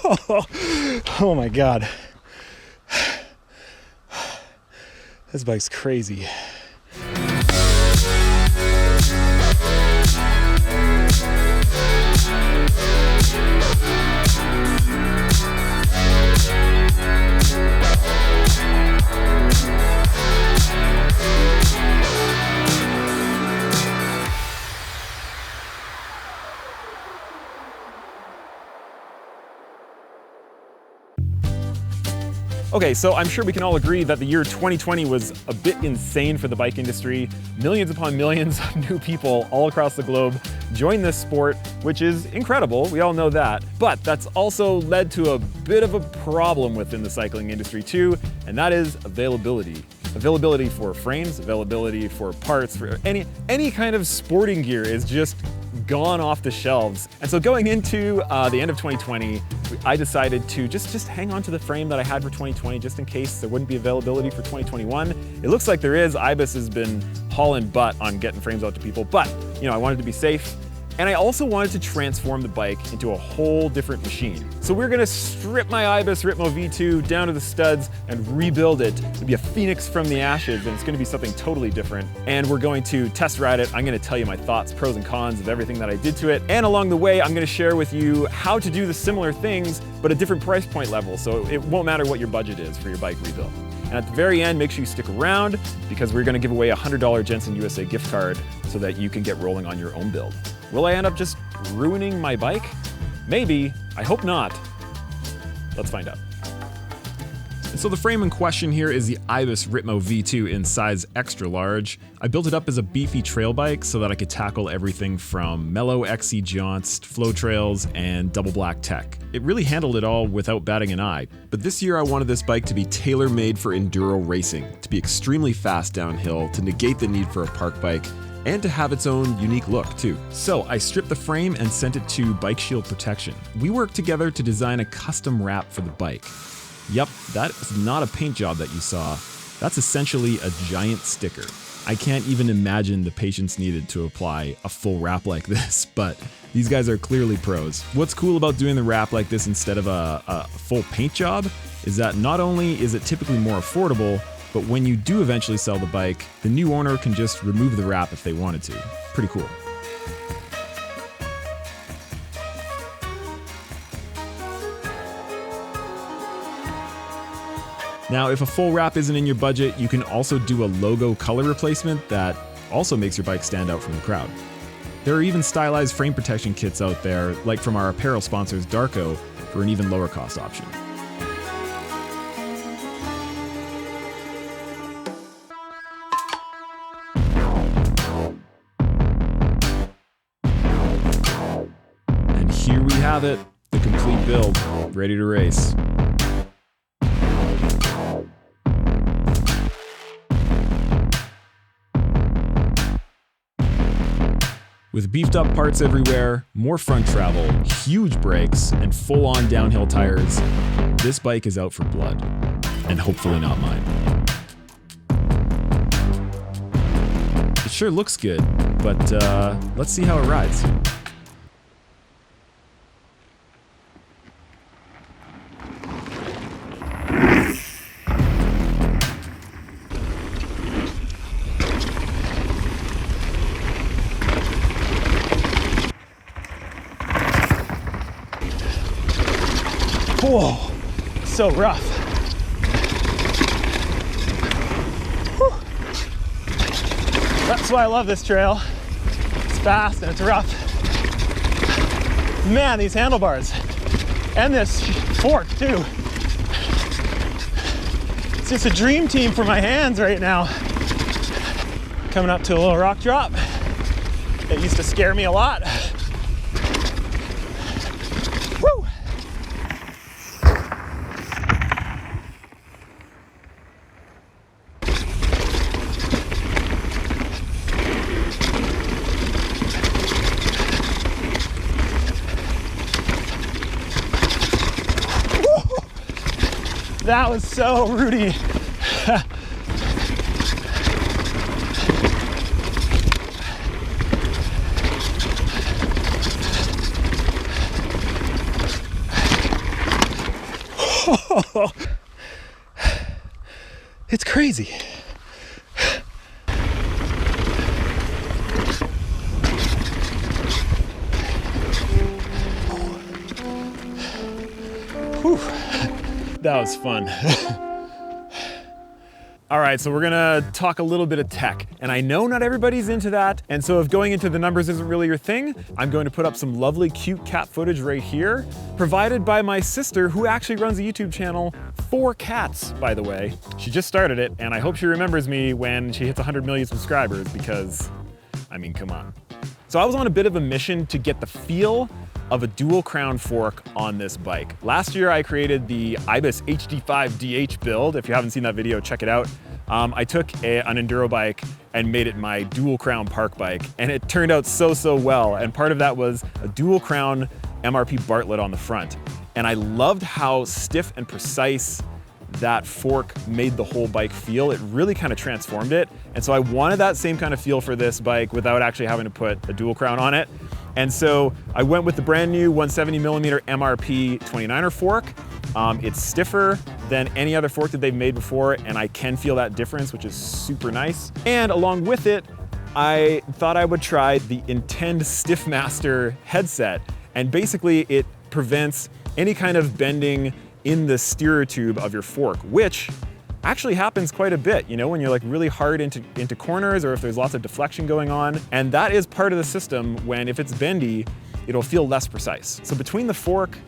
Oh my God. This bike's crazy. Okay, so I'm sure we can all agree that the year 2020 was a bit insane for the bike industry. Millions upon millions of new people all across the globe joined this sport, which is incredible, we all know that. But that's also led to a bit of a problem within the cycling industry too, and that is availability. Availability for frames, availability for parts, for any kind of sporting gear is just gone off the shelves. And so going into the end of 2020, I decided to just hang on to the frame that I had for 2020 just in case there wouldn't be availability for 2021. It looks like there is. Ibis has been hauling butt on getting frames out to people, but you know, I wanted to be safe. And I also wanted to transform the bike into a whole different machine. So we're gonna strip my Ibis Ripmo V2 down to the studs and rebuild it to be a phoenix from the ashes, and it's gonna be something totally different. And we're going to test ride it. I'm gonna tell you my thoughts, pros and cons of everything that I did to it. And along the way, I'm gonna share with you how to do the similar things, but a different price point level. So it won't matter what your budget is for your bike rebuild. And at the very end, make sure you stick around because we're gonna give away a $100 Jensen USA gift card so that you can get rolling on your own build. Will I end up just ruining my bike? Maybe. I hope not. Let's find out. And so the frame in question here is the Ibis Ripmo V2 in size extra large. I built it up as a beefy trail bike so that I could tackle everything from mellow XC jaunts, flow trails, and double black tech. It really handled it all without batting an eye. But this year I wanted this bike to be tailor-made for enduro racing, to be extremely fast downhill, to negate the need for a park bike, and to have its own unique look too. So I stripped the frame and sent it to Bike Shield Protection. We worked together to design a custom wrap for the bike. Yep, that is not a paint job that you saw. That's essentially a giant sticker. I can't even imagine the patience needed to apply a full wrap like this, but these guys are clearly pros. What's cool about doing the wrap like this instead of a full paint job is that not only is it typically more affordable, but when you do eventually sell the bike, the new owner can just remove the wrap if they wanted to. Pretty cool. Now, if a full wrap isn't in your budget, you can also do a logo color replacement that also makes your bike stand out from the crowd. There are even stylized frame protection kits out there, like from our apparel sponsors Darko, for an even lower cost option. And here we have it, the complete build, ready to race. With beefed up parts everywhere, more front travel, huge brakes, and full-on downhill tires, this bike is out for blood. And hopefully not mine. It sure looks good, but let's see how it rides. Whoa, so rough. Whew. That's why I love this trail. It's fast and it's rough. Man, these handlebars and this fork too. It's just a dream team for my hands right now. Coming up to a little rock drop. It used to scare me a lot. Woo! That was so rooty. crazy. Whew. That was fun. All right, so we're gonna talk a little bit of tech, and I know not everybody's into that, and so if going into the numbers isn't really your thing, I'm going to put up some lovely, cute cat footage right here, provided by my sister, who actually runs a YouTube channel for cats, by the way. She just started it, and I hope she remembers me when she hits 100 million subscribers, because, I mean, come on. So I was on a bit of a mission to get the feel of a dual crown fork on this bike. Last year I created the Ibis HD5 DH build. If you haven't seen that video, check it out. I took an enduro bike and made it my dual crown park bike, and it turned out so well. And part of that was a dual crown MRP Bartlett on the front. And I loved how stiff and precise that fork made the whole bike feel. It really kind of transformed it. And so I wanted that same kind of feel for this bike without actually having to put a dual crown on it. And so I went with the brand new 170mm MRP 29er fork. It's stiffer than any other fork that they've made before, and I can feel that difference, which is super nice. And along with it, I thought I would try the Intend Stiffmaster headset. And basically it prevents any kind of bending in the steerer tube of your fork, which actually happens quite a bit, you know, when you're like really hard into corners or if there's lots of deflection going on. And that is part of the system when, if it's bendy, it'll feel less precise. So between the fork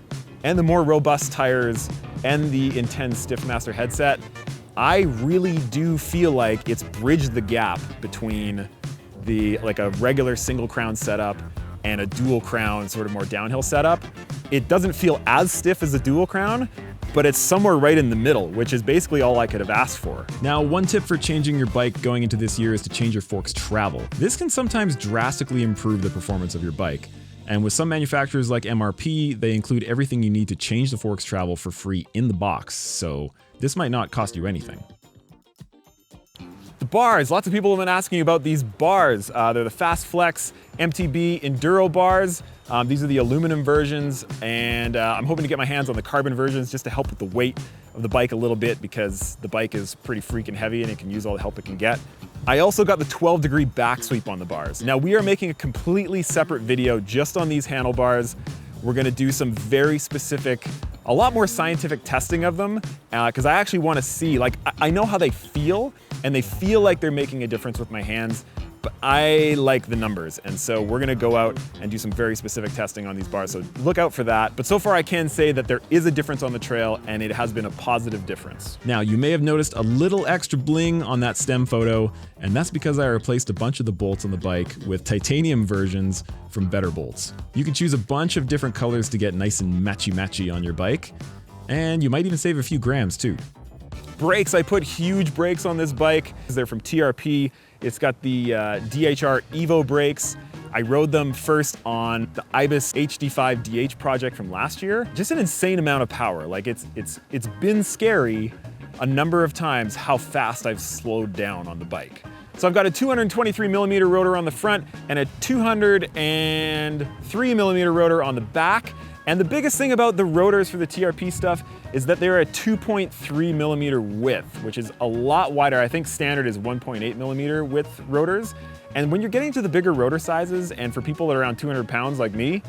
and the more robust tires and the Intend Stiffmaster headset, I really do feel like it's bridged the gap between like a regular single crown setup and a dual crown sort of more downhill setup. It doesn't feel as stiff as a dual crown, but it's somewhere right in the middle, which is basically all I could have asked for. Now, one tip for changing your bike going into this year is to change your fork's travel. This can sometimes drastically improve the performance of your bike. And with some manufacturers like MRP, they include everything you need to change the fork's travel for free in the box, so this might not cost you anything. The bars, lots of people have been asking about these bars. They're the Fast Flex MTB Enduro bars. These are the aluminum versions, and I'm hoping to get my hands on the carbon versions just to help with the weight of the bike a little bit, because the bike is pretty freaking heavy and it can use all the help it can get. I also got the 12-degree back sweep on the bars. Now, we are making a completely separate video just on these handlebars. We're gonna do some very specific, a lot more scientific testing of them, because I actually wanna see, like, I know how they feel, and they feel like they're making a difference with my hands, but I like the numbers, and so we're gonna go out and do some very specific testing on these bars, so look out for that. But so far I can say that there is a difference on the trail, and it has been a positive difference. Now, you may have noticed a little extra bling on that stem photo, and that's because I replaced a bunch of the bolts on the bike with titanium versions from Better Bolts. You can choose a bunch of different colors to get nice and matchy-matchy on your bike, and you might even save a few grams too. Brakes, I put huge brakes on this bike. They're from TRP. It's got the DHR Evo brakes. I rode them first on the Ibis HD5 DH project from last year. Just an insane amount of power. Like it's been scary a number of times how fast I've slowed down on the bike. So I've got a 223mm rotor on the front and a 203mm rotor on the back. And the biggest thing about the rotors for the TRP stuff is that they're a 2.3mm width, which is a lot wider. I think standard is 1.8mm width rotors. And when you're getting to the bigger rotor sizes, and for people that are around 200 pounds like me,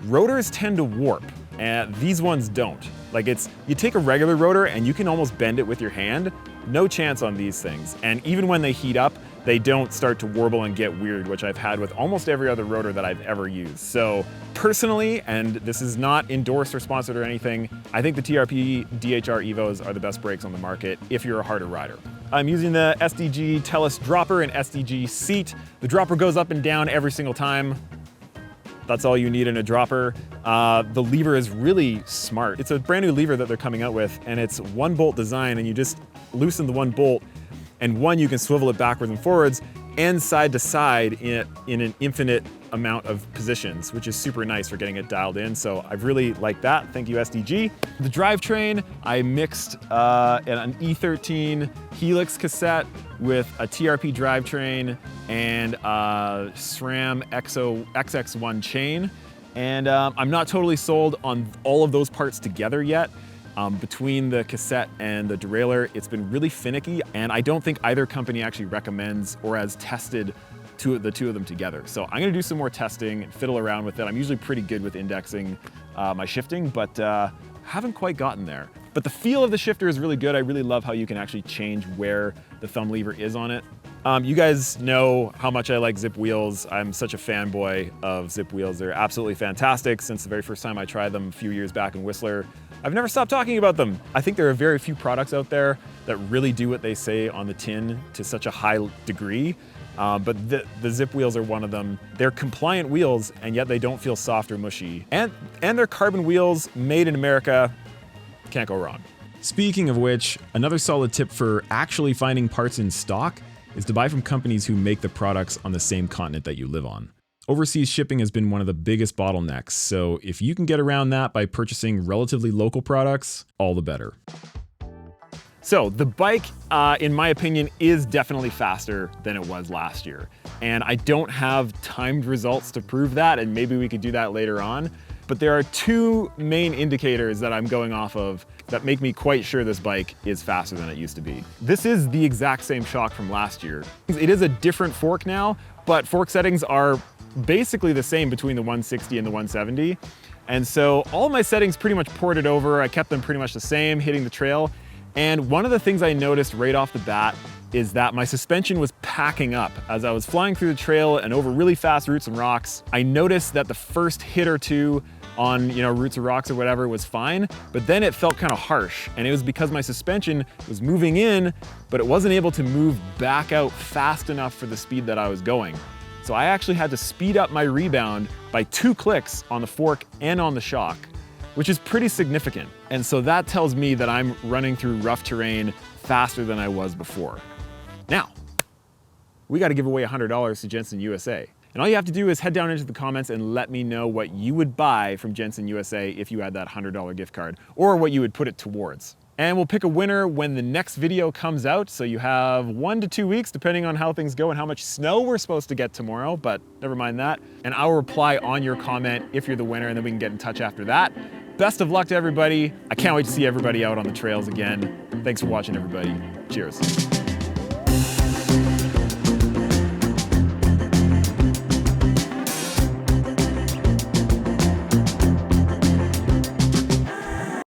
rotors tend to warp, and these ones don't. Like you take a regular rotor and you can almost bend it with your hand. No chance on these things. And even when they heat up, they don't start to warble and get weird, which I've had with almost every other rotor that I've ever used. So personally, and this is not endorsed or sponsored or anything, I think the TRP DHR Evos are the best brakes on the market if you're a harder rider. I'm using the SDG Tellus dropper and SDG seat. The dropper goes up and down every single time. That's all you need in a dropper. The lever is really smart. It's a brand new lever that they're coming out with, and it's one bolt design, and you just loosen the one bolt, and you can swivel it backwards and forwards and side to side in an infinite amount of positions, which is super nice for getting it dialed in. So I've really liked that. Thank you, SDG. The drivetrain, I mixed an E13 Helix cassette with a TRP drivetrain and a SRAM XX1 chain. And I'm not totally sold on all of those parts together yet. Between the cassette and the derailleur, it's been really finicky, and I don't think either company actually recommends or has tested the two of them together. So I'm gonna do some more testing and fiddle around with it. I'm usually pretty good with indexing my shifting, but haven't quite gotten there. But the feel of the shifter is really good. I really love how you can actually change where the thumb lever is on it. You guys know how much I like Zip wheels. I'm such a fanboy of Zip wheels. They're absolutely fantastic. Since the very first time I tried them a few years back in Whistler, I've never stopped talking about them. I think there are very few products out there that really do what they say on the tin to such a high degree. But the Zip wheels are one of them. They're compliant wheels, and yet they don't feel soft or mushy. And they're carbon wheels made in America. Can't go wrong. Speaking of which, another solid tip for actually finding parts in stock is to buy from companies who make the products on the same continent that you live on. Overseas shipping has been one of the biggest bottlenecks, so if you can get around that by purchasing relatively local products, all the better. So the bike, in my opinion, is definitely faster than it was last year. And I don't have timed results to prove that, and maybe we could do that later on. But there are two main indicators that I'm going off of that make me quite sure this bike is faster than it used to be. This is the exact same shock from last year. It is a different fork now, but fork settings are basically the same between the 160 and the 170. And so all my settings pretty much ported over. I kept them pretty much the same, hitting the trail. And one of the things I noticed right off the bat is that my suspension was packing up. As I was flying through the trail and over really fast roots and rocks, I noticed that the first hit or two on roots or rocks or whatever was fine, but then it felt kind of harsh. And it was because my suspension was moving in, but it wasn't able to move back out fast enough for the speed that I was going. So I actually had to speed up my rebound by 2 clicks on the fork and on the shock, which is pretty significant. And so that tells me that I'm running through rough terrain faster than I was before. Now, we got to give away $100 to Jensen USA. And all you have to do is head down into the comments and let me know what you would buy from Jensen USA if you had that $100 gift card, or what you would put it towards. And we'll pick a winner when the next video comes out, so you have 1 to 2 weeks depending on how things go and how much snow we're supposed to get tomorrow, but never mind that. And I'll reply on your comment if you're the winner, and then we can get in touch after that. Best of luck to everybody. I can't wait to see everybody out on the trails again. Thanks for watching, everybody. Cheers.